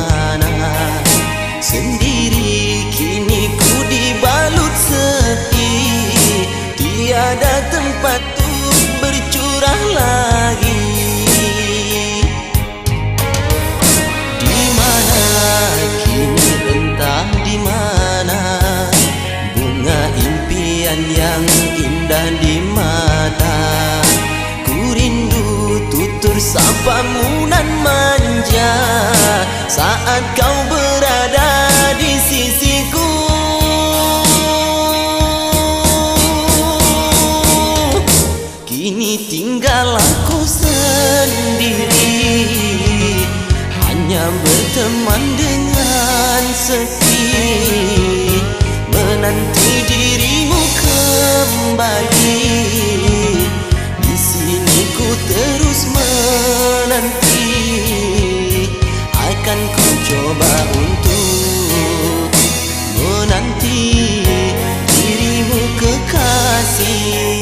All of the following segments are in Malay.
mana. Sendiri kini ku dibalut sepi, tiada tempat untuk bercurah lagi. Di mana kini entah di mana, bunga impian yang indah di mata. Ku rindu tutur sapamu nan manja saat kau berada di sisiku. Kini tinggal aku sendiri, hanya berteman dengan sepi, menanti dirimu kembali. Di sini ku terus menanti, akan ku coba untuk menanti dirimu kekasih.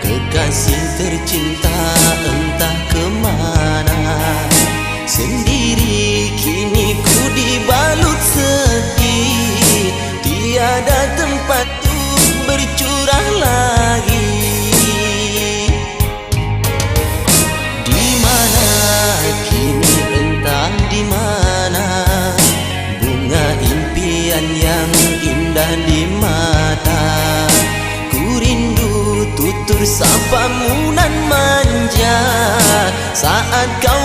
Kekasih tercinta entah kemana, sendiri kini ku dibalut sepi, tiada tempat untuk bercurah lagi. Di mana kini entah di mana, bunga impian yang indah di mata. Ku rindu tutur sapamu nan manja saat kau